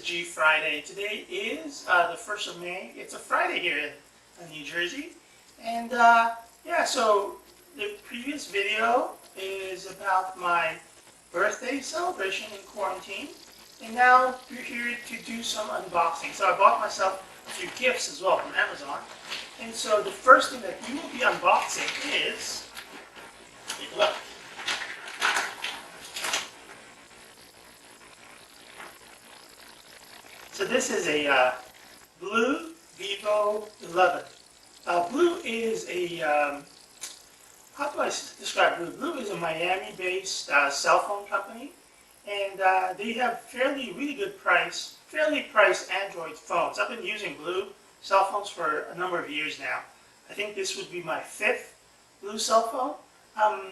is G Friday. Today is the 1st of May. It's a Friday here in New Jersey. And yeah, so the previous video is about my birthday celebration in quarantine. And now we're here to do some unboxing. So I bought myself a few gifts as well from Amazon. And so the first thing that we will be unboxing is, take a look. So this is a BLU Vivo XI. BLU is a, how do I describe BLU? BLU is a Miami-based cell phone company, and they have fairly priced Android phones. I've been using BLU cell phones for a number of years now. I think this would be my 5th BLU cell phone.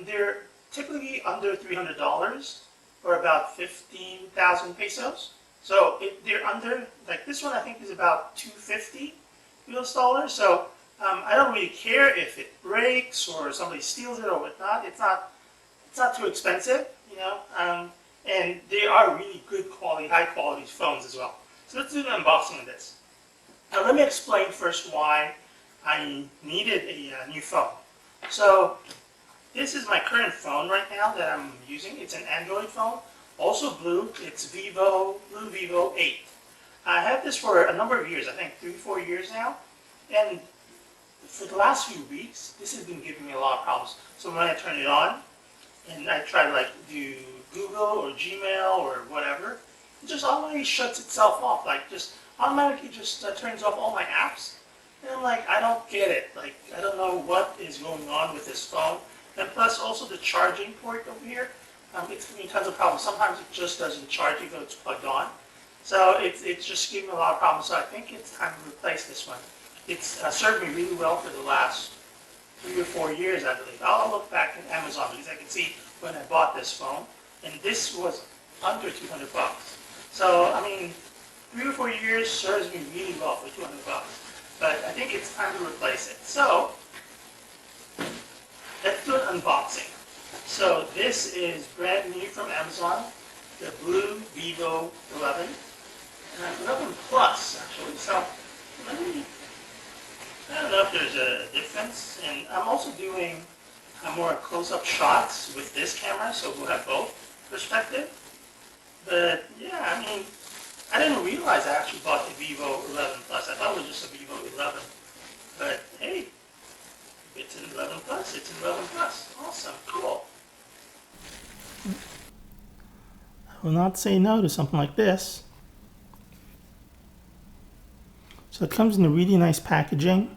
They're typically under $300 or about 15,000 pesos. So they're under, like this one I think is about $250 US dollars. So I don't really care if it breaks or somebody steals it or whatnot. It's not too expensive, you know. And they are really good quality, high quality phones as well. So let's do the unboxing of this. Now let me explain first why I needed a new phone. So this is my current phone right now that I'm using. It's an Android phone. Also BLU, it's BLU Vivo XI. I had this for a number of years, I think 3-4 years now, and for the last few weeks, this has been giving me a lot of problems. So when I turn it on, and I try to like do Google or Gmail or whatever, it just automatically shuts itself off, like just automatically just turns off all my apps. And I'm like, I don't get it, like I don't know what is going on with this phone. And plus also the charging port over here, it's giving me tons of problems. Sometimes it just doesn't charge even though it's plugged on. So it's just giving me a lot of problems. So I think it's time to replace this one. It's served me really well for the last 3 or 4 years, I believe. I'll look back at Amazon because I can see when I bought this phone. And this was under 200 bucks. So, I mean, 3 or 4 years serves me really well for 200 bucks. But I think it's time to replace it. So, let's do an unboxing. So this is brand new from Amazon, the BLU Vivo XI, and 11 Plus actually. So I don't know if there's a difference, and I'm also doing more close-up shots with this camera, so we'll have both perspective. But yeah, I mean, I didn't realize I actually bought the Vivo 11 Plus. I thought it was just a Vivo 11, but hey, it's an 11 Plus. It's an 11 Plus. Awesome, cool. I will not say no to something like this. So it comes in a really nice packaging.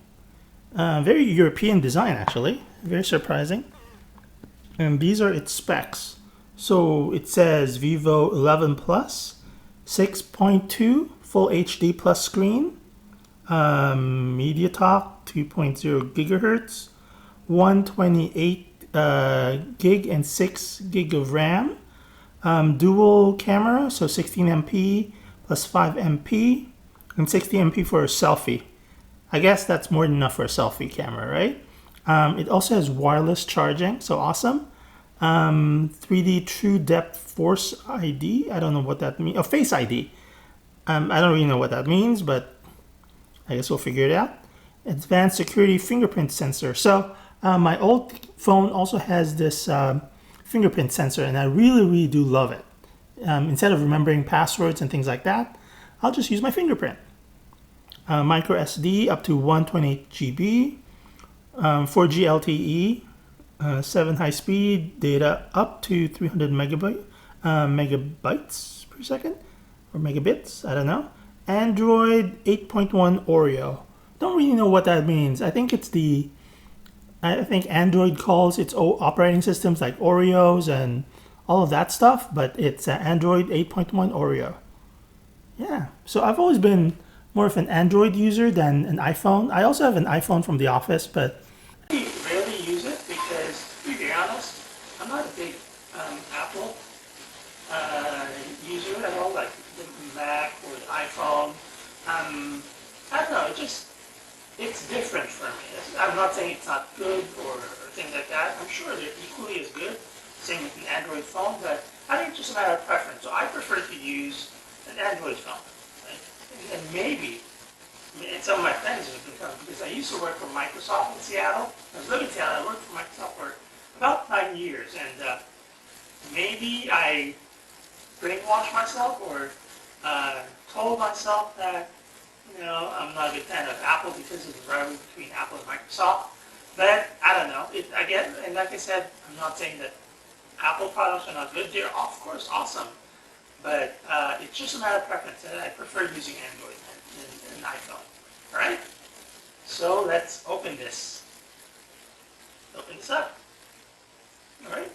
Very European design actually. Very surprising. And these are its specs. So it says Vivo 11 Plus, 6.2 Full HD Plus screen, MediaTek 2.0 gigahertz, 128 gig and 6 gig of RAM, dual camera, so 16 MP plus 5 MP, and 60 MP for a selfie. I guess that's more than enough for a selfie camera, right? It also has wireless charging, so awesome. 3D True Depth Force ID, I don't know what that means. Oh, Face ID. I don't really know what that means, but I guess we'll figure it out. Advanced Security Fingerprint Sensor. So my old phone also has this fingerprint sensor, and I really do love it. Instead of remembering passwords and things like that, I'll just use my fingerprint. Micro SD up to 128 GB, 4G LTE, 7 high speed data up to 300 megabytes per second, or megabits, I don't know. Android 8.1 Oreo. Don't really know what that means. I think Android calls its operating systems like Oreos and all of that stuff, but it's Android 8.1 Oreo. Yeah, so I've always been more of an Android user than an iPhone. I also have an iPhone from the office, but I rarely use it because, to be honest, I'm not a big Apple user at all, like the Mac or the iPhone. I don't know, it's different for me. I'm not saying it's not good or things like that. I'm sure they're equally as good, same with an Android phone, but I think it's just a matter of preference. So I prefer to use an Android phone. And maybe, and some of my friends have been coming, because I used to work for Microsoft in Seattle. I was living in Seattle. I worked for Microsoft for about 9 years, and maybe I brainwashed myself or told myself that, I'm not a big fan of Apple because of the rivalry between Apple and Microsoft. But I don't know. Again, and like I said, I'm not saying that Apple products are not good. They're of course awesome, but it's just a matter of preference. And I prefer using Android than iPhone. All right. So let's open this. Open this up. All right.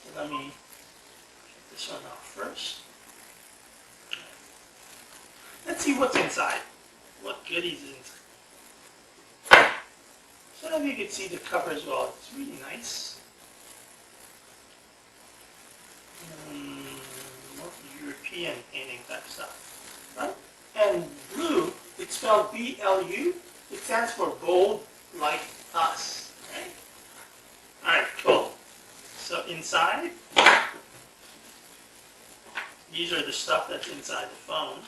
So let me check this one out first. Let's see what's inside. What goodies is inside. So that you can see the cover as well. It's really nice. More European painting type stuff. Right? And blue, it's spelled BLU. It stands for bold like us. Right? Alright, cool. So inside, these are the stuff that's inside the phone.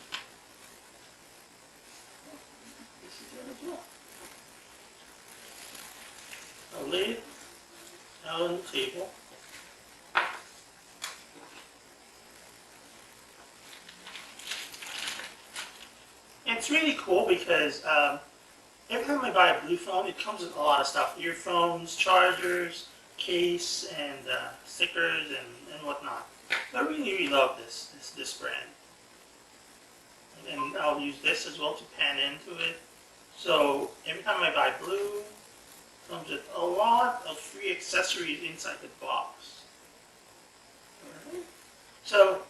This is there as well. A lid out on the table. And it's really cool because every time I buy a blue phone, it comes with a lot of stuff. Earphones, chargers, case, and stickers, and whatnot. So I really love this brand. And I'll use this as well to pan into it. So every time I buy blue, it comes with a lot of free accessories inside the box. Right. So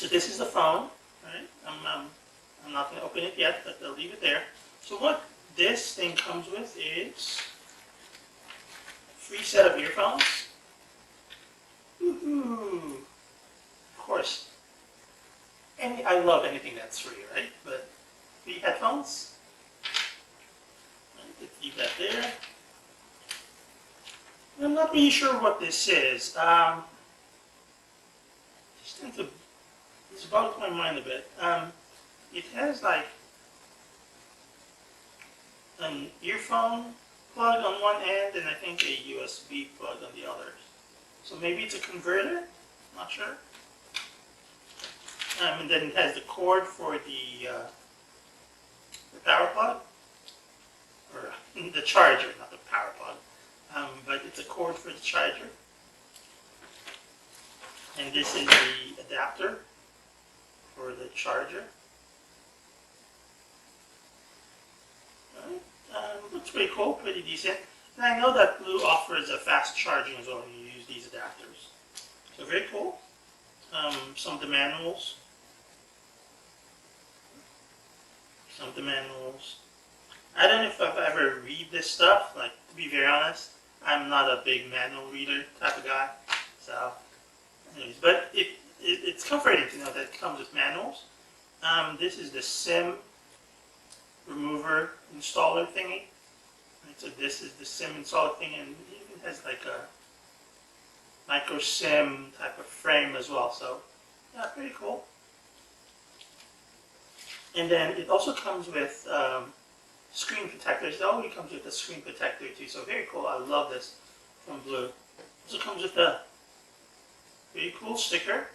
this is the phone. Right? I'm not going to open it yet, but I'll leave it there. So what this thing comes with is a free set of earphones. Woohoo! Of course. I love anything that's free, right? But free headphones. Let's leave that there. I'm not really sure what this is. It's boggles my mind a bit. It has like an earphone plug on one end and I think a USB plug on the other. So maybe it's a converter, not sure. And then it has the cord for the power plug, or the charger, not the power plug. But it's a cord for the charger. And this is the adapter for the charger. Looks pretty cool, pretty decent. And I know that Blue offers a fast charging as well when you use these adapters. So very cool. Some of the manuals. I don't know if I've ever read this stuff, like, to be very honest. I'm not a big manual reader type of guy. So, anyways, but it's comforting to know that it comes with manuals. This is the SIM remover installer thingy. And so this is the SIM installer thing, and it even has like a micro SIM type of frame as well. So, yeah, pretty cool. And then it also comes with screen protectors. It already comes with a screen protector too, so very cool. I love this from Blue. It also comes with a very cool sticker.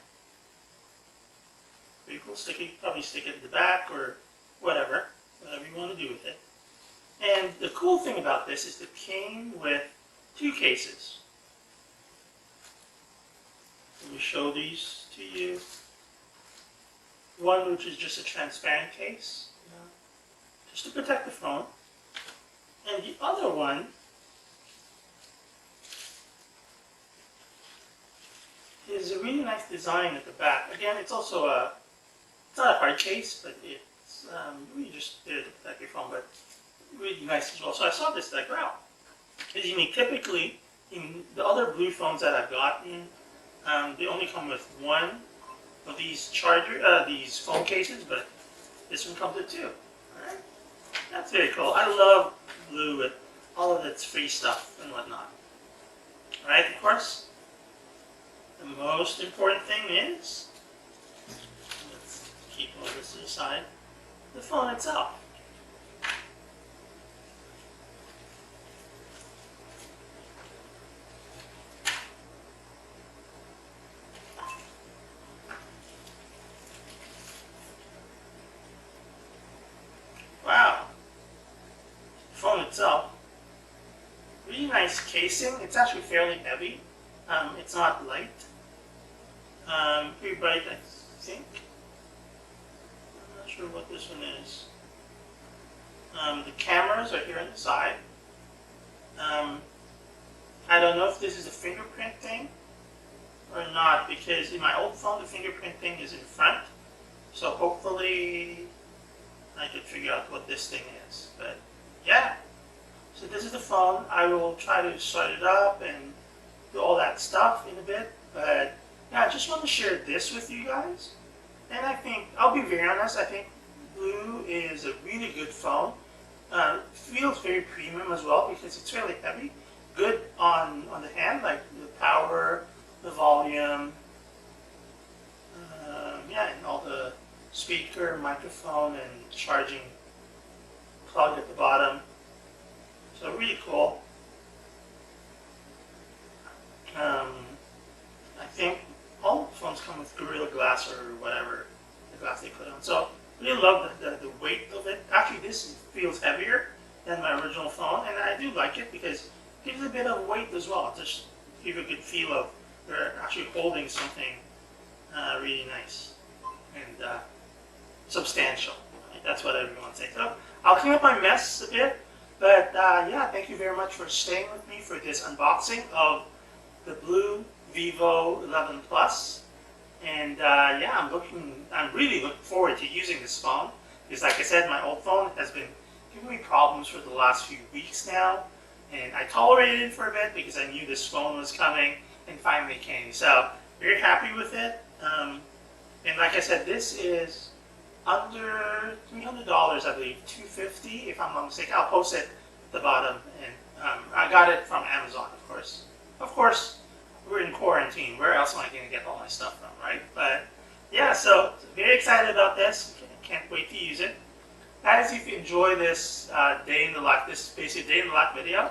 Very cool sticker. You can probably stick it in the back or whatever you want to do with it. And the cool thing about this is it came with two cases. Let me show these to you. One which is just a transparent case, just to protect the phone. And the other one is a really nice design at the back. Again, it's also it's not a hard case, but it's really just there to protect your phone, but really nice as well. So I saw this like, wow, it's unique. Typically, in the other Blue phones that I've gotten, they only come with one of these these phone cases, but this one comes with two. Alright? That's very cool. I love Blue with all of its free stuff and whatnot. Alright, of course, the most important thing is, let's keep all this to the side. The phone itself. Wow. The phone itself. Really nice casing. It's actually fairly heavy. It's not light. Pretty bright, I think. I'm not sure what this one is. The cameras are here on the side. I don't know if this is a fingerprint thing or not, because in my old phone the fingerprint thing is in front. So hopefully I could figure out what this thing is. But yeah. So this is the phone. I will try to start it up and do all that stuff in a bit. But yeah, I just want to share this with you guys. And I think, I'll be very honest, I think BLU is a really good phone. Feels very premium as well because it's fairly heavy. Good on the hand, like the power, the volume, yeah, and all the speaker, microphone, and charging plug at the bottom. So really cool. I think all phones come with Gorilla Glass or whatever the glass they put on. So really love the weight of it. Actually, this feels heavier than my original phone, and I do like it because it gives a bit of weight as well. Just give a good feel of you're actually holding something really nice and substantial. Right? That's what everyone says. So I'll clean up my mess a bit, but yeah, thank you very much for staying with me for this unboxing of the BLU Vivo XI Plus. And yeah, I'm really looking forward to using this phone because, like I said, my old phone has been giving me problems for the last few weeks now, and I tolerated it for a bit because I knew this phone was coming, and finally came. So very happy with it. And like I said, this is under $300, I believe, $250 if I'm not mistaken. I'll post it at the bottom, and I got it from Amazon, of course. Of course, we're in quarantine. Where else am I going to get all my stuff from, right? But yeah, so very excited about this. Can't wait to use it. Guys, if you enjoy this day in the life, this basic day in the life video,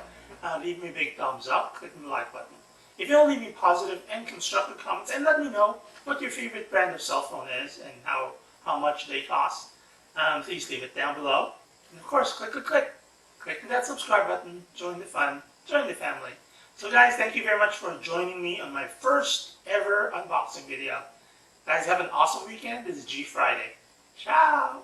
leave me a big thumbs up, click the like button. If you want to leave me positive and constructive comments, and let me know what your favorite brand of cell phone is and how much they cost, please leave it down below. And of course, click that subscribe button, join the fun, join the family. So guys, thank you very much for joining me on my first ever unboxing video. Guys, have an awesome weekend. This is G Friday. Ciao!